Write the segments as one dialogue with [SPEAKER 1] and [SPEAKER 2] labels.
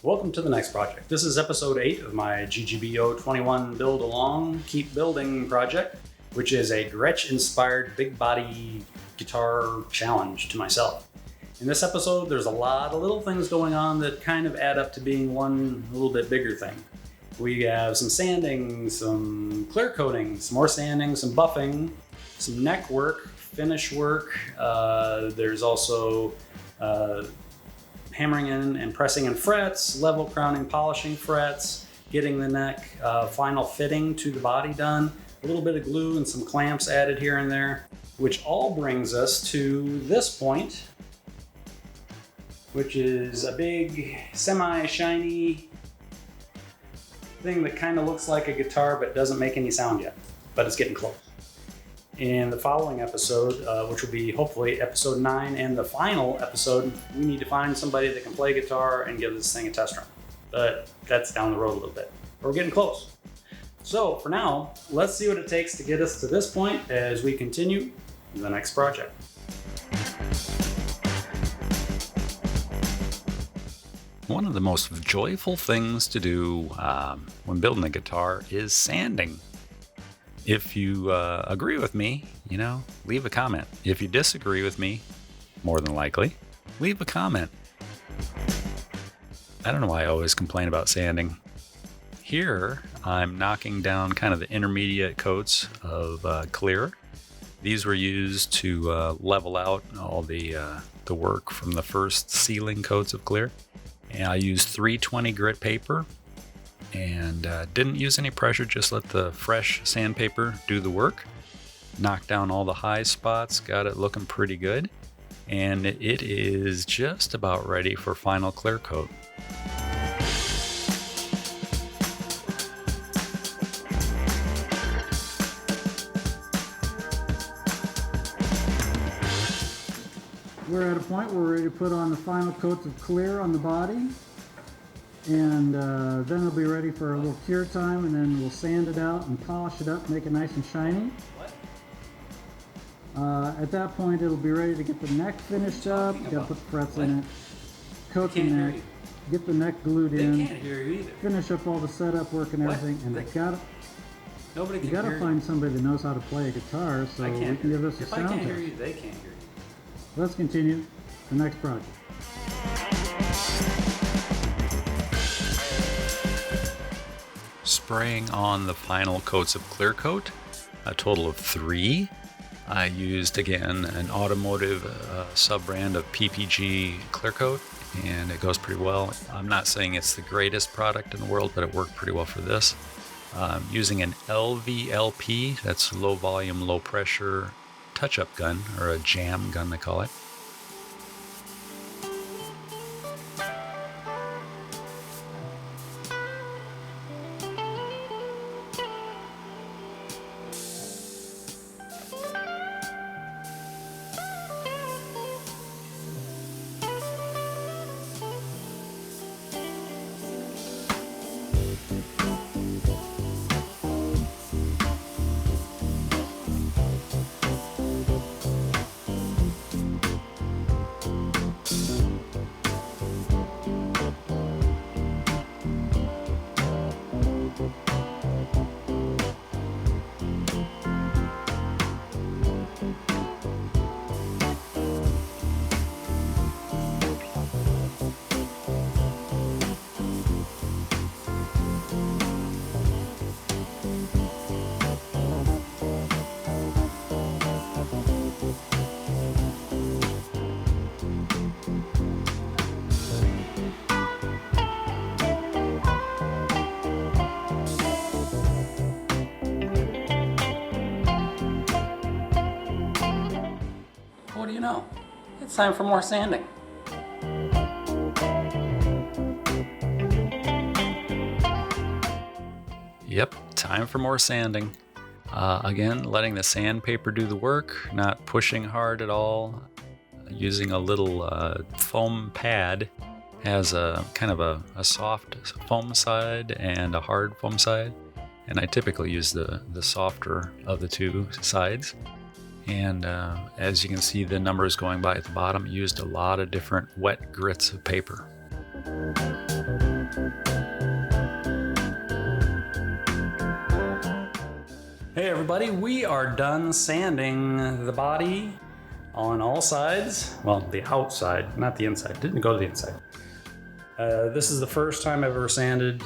[SPEAKER 1] Welcome to the next project. This is episode 8 of my GGBO 21 Build Along Keep Building project, which is a Gretsch inspired big body guitar challenge to myself. In this episode, there's a lot of little things going on that kind of add up to being one little bit bigger thing. We have some sanding, some clear coating, some more sanding, some buffing, some neck work, finish work. There's also hammering in and pressing in frets, level crowning, polishing frets, getting the neck final fitting to the body done, a little bit of glue and some clamps added here and there, which all brings us to this point, which is a big semi-shiny thing that kind of looks like a guitar but doesn't make any sound yet, but it's getting close. In the following episode, which will be hopefully episode 9 and the final episode, we need to find somebody that can play guitar and give this thing a test run. But that's down the road a little bit. But we're getting close. So for now, let's see what it takes to get us to this point as we continue the next project.
[SPEAKER 2] One of the most joyful things to do when building a guitar is sanding. If you agree with me, leave a comment. If you disagree with me, more than likely, leave a comment. I don't know why I always complain about sanding. Here, I'm knocking down kind of the intermediate coats of clear. These were used to level out all the work from the first sealing coats of clear. And I used 320 grit paper and didn't use any pressure, just let the fresh sandpaper do the work. Knocked down all the high spots, got it looking pretty good, and it is just about ready for final clear coat.
[SPEAKER 3] We're at a point where we're ready to put on the final coats of clear on the body. And then it'll be ready for a little cure time, and then we'll sand it out and polish it up, make it nice and shiny. At that point, it'll be ready to get the neck finished up. You gotta put the frets in it, coat the neck, get the neck glued in, finish up all the setup work and everything. And you gotta find somebody that knows how to play a guitar, so we can give this a sound test.
[SPEAKER 1] If I can't hear you, they can't hear you.
[SPEAKER 3] Let's continue the next project.
[SPEAKER 2] Spraying on the final coats of clear coat, a total of 3. I used again an automotive sub-brand of PPG clear coat, and it goes pretty well. I'm not saying it's the greatest product in the world, but it worked pretty well for this. Using an LVLP, that's low volume, low pressure touch-up gun, or a jam gun they call it.
[SPEAKER 1] What do you know? It's time for more sanding.
[SPEAKER 2] Yep, time for more sanding. Again, letting the sandpaper do the work, not pushing hard at all. Using a little foam pad. Has a kind of a soft foam side and a hard foam side. And I typically use the softer of the two sides. And as you can see, the numbers going by at the bottom, used a lot of different wet grits of paper.
[SPEAKER 1] Hey everybody, we are done sanding the body on all sides. Well, the outside, not the inside. Didn't go to the inside. This is the first time I've ever sanded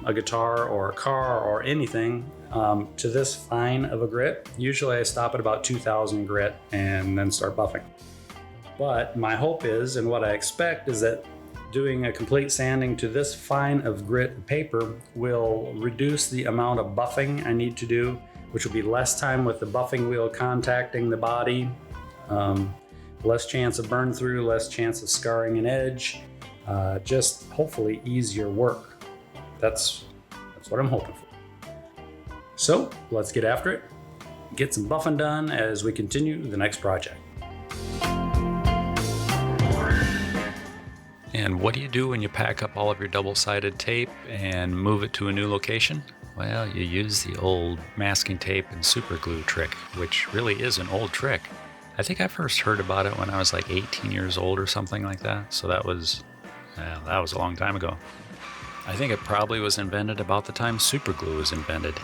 [SPEAKER 1] a guitar or a car or anything to this fine of a grit. Usually I stop at about 2,000 grit and then start buffing. But my hope is, and what I expect, is that doing a complete sanding to this fine of grit paper will reduce the amount of buffing I need to do, which will be less time with the buffing wheel contacting the body, less chance of burn through, less chance of scarring an edge, just hopefully easier work. That's what I'm hoping for. So let's get after it, get some buffing done as we continue the next project.
[SPEAKER 2] And what do you do when you pack up all of your double-sided tape and move it to a new location? Well, you use the old masking tape and super glue trick, which really is an old trick. I think I first heard about it when I was like 18 years old or something like that. So that was a long time ago. I think it probably was invented about the time super glue was invented.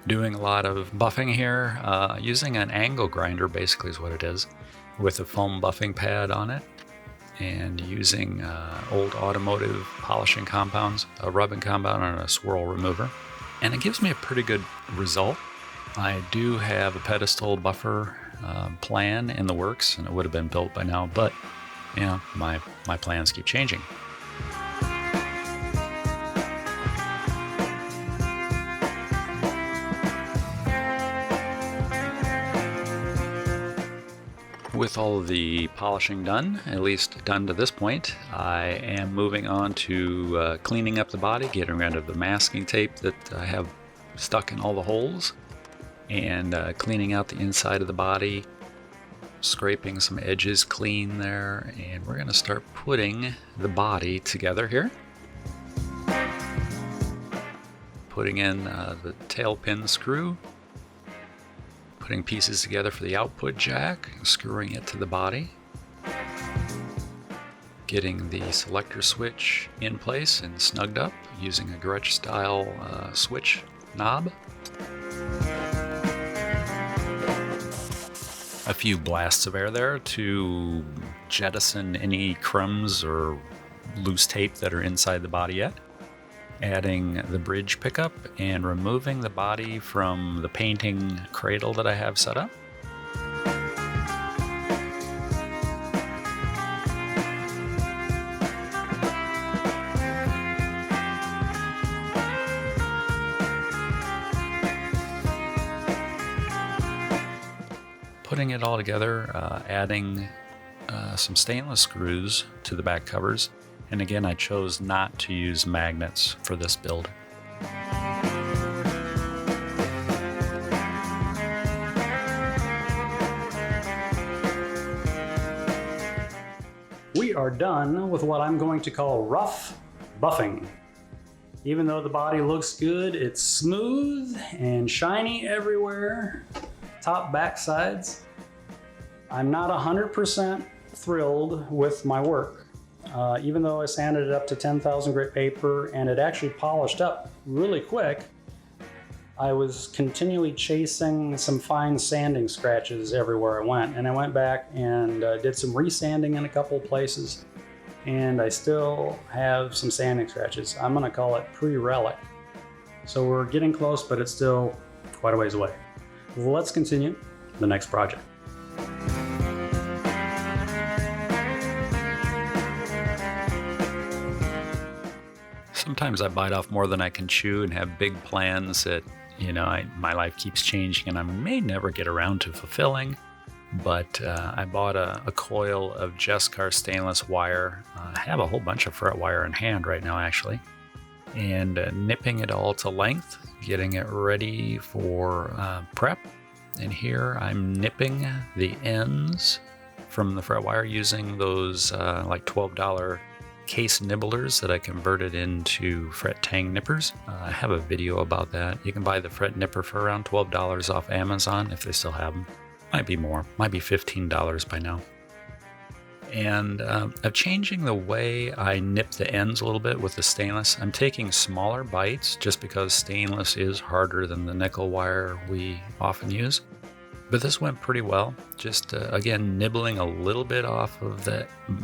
[SPEAKER 2] Doing a lot of buffing here, using an angle grinder basically is what it is, with a foam buffing pad on it, and using old automotive polishing compounds, a rubbing compound and a swirl remover. And it gives me a pretty good result. I do have a pedestal buffer plan in the works, and it would have been built by now, but you know, my plans keep changing. With all of the polishing done, at least done to this point, I am moving on to cleaning up the body, getting rid of the masking tape that I have stuck in all the holes, and cleaning out the inside of the body, scraping some edges clean there, and we're going to start putting the body together here. Putting in the tail pin screw, putting pieces together for the output jack, screwing it to the body, getting the selector switch in place and snugged up using a Gretsch style switch knob. A few blasts of air there to jettison any crumbs or loose tape that are inside the body yet. Adding the bridge pickup and removing the body from the painting cradle that I have set up. Putting it all together, adding some stainless screws to the back covers. And again, I chose not to use magnets for this build.
[SPEAKER 1] We are done with what I'm going to call rough buffing. Even though the body looks good, it's smooth and shiny everywhere, top, back, sides. I'm not 100% thrilled with my work. Even though I sanded it up to 10,000 grit paper and it actually polished up really quick, I was continually chasing some fine sanding scratches everywhere I went. And I went back and did some resanding in a couple of places, and I still have some sanding scratches. I'm gonna call it pre-relic. So we're getting close, but it's still quite a ways away. Let's continue the next project.
[SPEAKER 2] Sometimes I bite off more than I can chew and have big plans that, you know, my life keeps changing and I may never get around to fulfilling. But I bought a coil of Jescar stainless wire. I have a whole bunch of fret wire in hand right now, actually. And nipping it all to length, getting it ready for prep. And here I'm nipping the ends from the fret wire using those like $12 case nibblers that I converted into fret tang nippers. I have a video about that. You can buy the fret nipper for around $12 off Amazon if they still have them. Might be more, might be $15 by now. And I'm changing the way I nip the ends a little bit with the stainless. I'm taking smaller bites just because stainless is harder than the nickel wire we often use. But this went pretty well. Just again, nibbling a little bit off of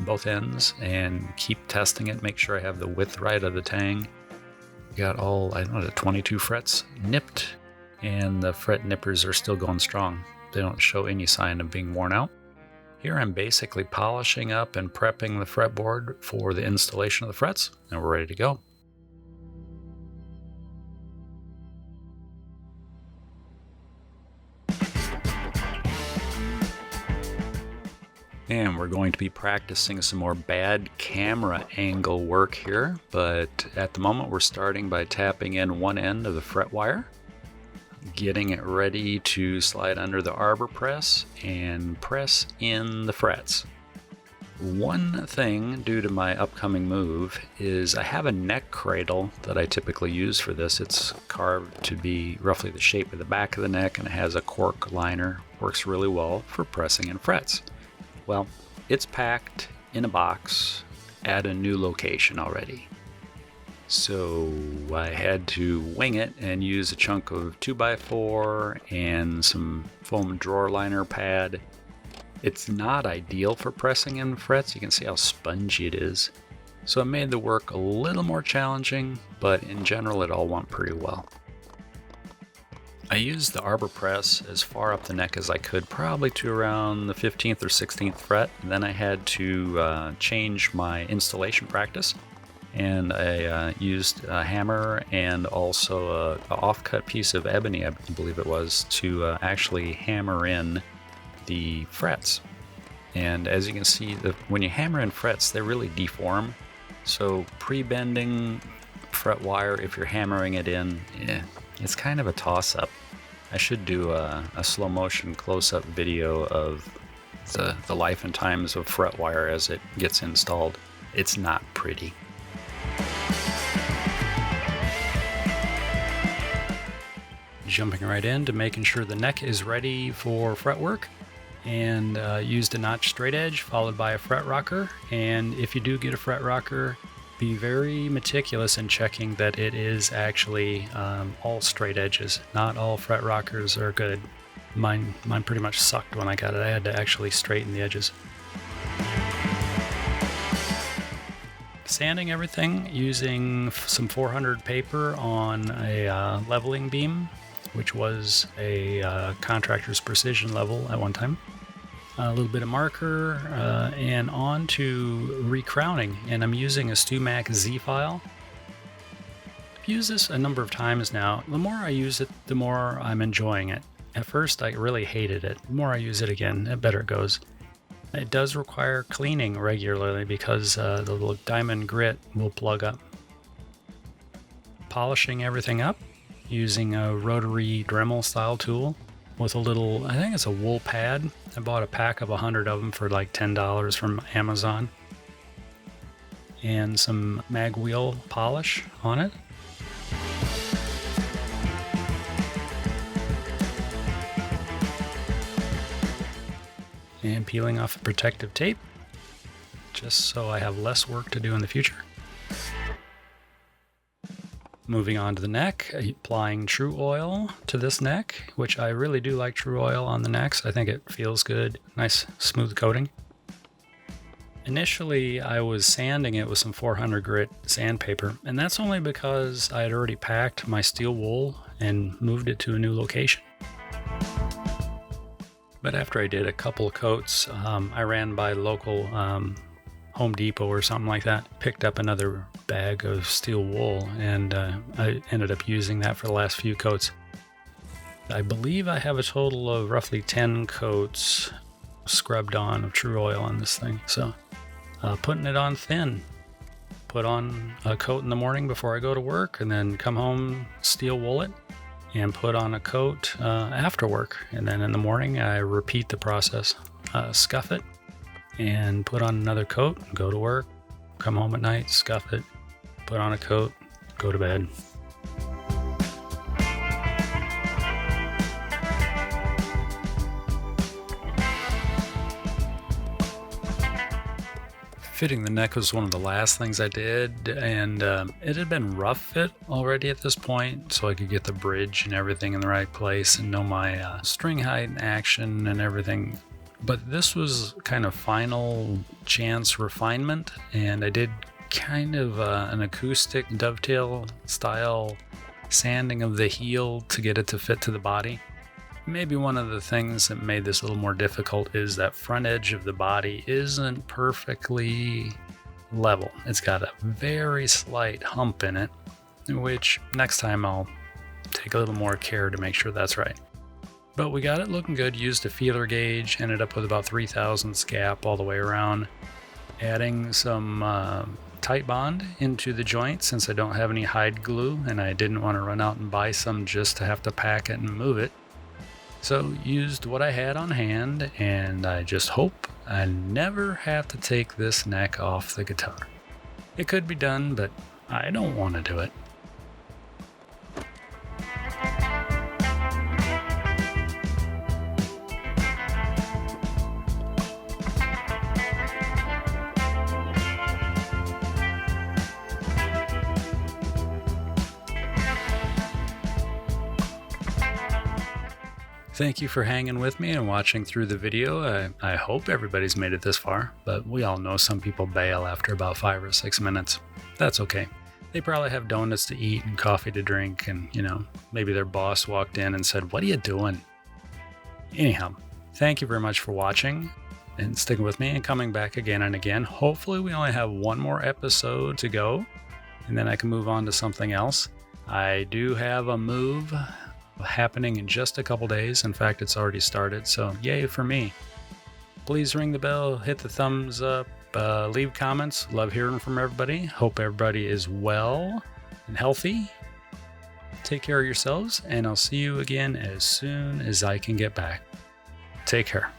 [SPEAKER 2] both ends and keep testing it. Make sure I have the width right of the tang. Got all, the 22 frets nipped, and the fret nippers are still going strong. They don't show any sign of being worn out. Here I'm basically polishing up and prepping the fretboard for the installation of the frets, and we're ready to go. And we're going to be practicing some more bad camera angle work here, but at the moment we're starting by tapping in one end of the fret wire, getting it ready to slide under the arbor press and press in the frets. One thing due to my upcoming move is I have a neck cradle that I typically use for this. It's carved to be roughly the shape of the back of the neck, and it has a cork liner. Works really well for pressing in frets. Well, it's packed in a box at a new location already. So I had to wing it and use a chunk of 2x4 and some foam drawer liner pad. It's not ideal for pressing in frets. You can see how spongy it is. So it made the work a little more challenging, but in general it all went pretty well. I used the arbor press as far up the neck as I could, probably to around the 15th or 16th fret. And then I had to change my installation practice, and I used a hammer and also a off-cut piece of ebony, I believe it was, to actually hammer in the frets. And as you can see, when you hammer in frets, they really deform. So pre-bending fret wire, if you're hammering it in, it's kind of a toss-up. I should do a slow motion close-up video of the life and times of fret wire as it gets installed. It's not pretty. Jumping right into making sure the neck is ready for fret work, and used a notch straight edge followed by a fret rocker. And if you do get a fret rocker, be very meticulous in checking that it is actually all straight edges. Not all fret rockers are good. Mine pretty much sucked when I got it. I had to actually straighten the edges. Sanding everything using some 400 paper on a leveling beam, which was a contractor's precision level at one time. A little bit of marker, and on to recrowning. And I'm using a StewMac Z file. I've used this a number of times now. The more I use it, the more I'm enjoying it. At first, I really hated it. The more I use it again, the better it goes. It does require cleaning regularly because the little diamond grit will plug up. Polishing everything up using a rotary Dremel style tool with a little, I think it's a wool pad. I bought a pack of 100 of them for like $10 from Amazon. And some mag wheel polish on it. And peeling off the protective tape, just so I have less work to do in the future. Moving on to the neck, applying tru-oil to this neck, which I really do like tru-oil on the necks. I think it feels good, nice smooth coating. Initially, I was sanding it with some 400 grit sandpaper, and that's only because I had already packed my steel wool and moved it to a new location. But after I did a couple of coats, I ran by local Home Depot or something like that, picked up another bag of steel wool, and I ended up using that for the last few coats. I believe I have a total of roughly 10 coats scrubbed on of tru-oil on this thing. So putting it on thin. Put on a coat in the morning before I go to work, and then come home, steel wool it, and put on a coat after work. And then in the morning, I repeat the process. Scuff it, and put on another coat, go to work, come home at night, scuff it, put on a coat, go to bed. Fitting the neck was one of the last things I did, and it had been rough fit already at this point, so I could get the bridge and everything in the right place and know my string height and action and everything. But this was kind of final chance refinement, and I did kind of an acoustic dovetail style sanding of the heel to get it to fit to the body. Maybe one of the things that made this a little more difficult is that front edge of the body isn't perfectly level. It's got a very slight hump in it, which next time I'll take a little more care to make sure that's right. But we got it looking good. Used a feeler gauge, ended up with about 3/1000 gap all the way around. Adding some tight bond into the joint since I don't have any hide glue and I didn't want to run out and buy some just to have to pack it and move it. So used what I had on hand, and I just hope I never have to take this neck off the guitar. It could be done, but I don't want to do it. Thank you for hanging with me and watching through the video. I hope everybody's made it this far, but we all know some people bail after about 5 or 6 minutes. That's okay. They probably have donuts to eat and coffee to drink, and, maybe their boss walked in and said, "What are you doing?" Anyhow, thank you very much for watching and sticking with me and coming back again and again. Hopefully we only have one more episode to go, and then I can move on to something else. I do have a move happening in just a couple days. In fact, it's already started, so yay for me. Please ring the bell, hit the thumbs up, leave comments. Love hearing from everybody. Hope everybody is well and healthy. Take care of yourselves, and I'll see you again as soon as I can get back. Take care.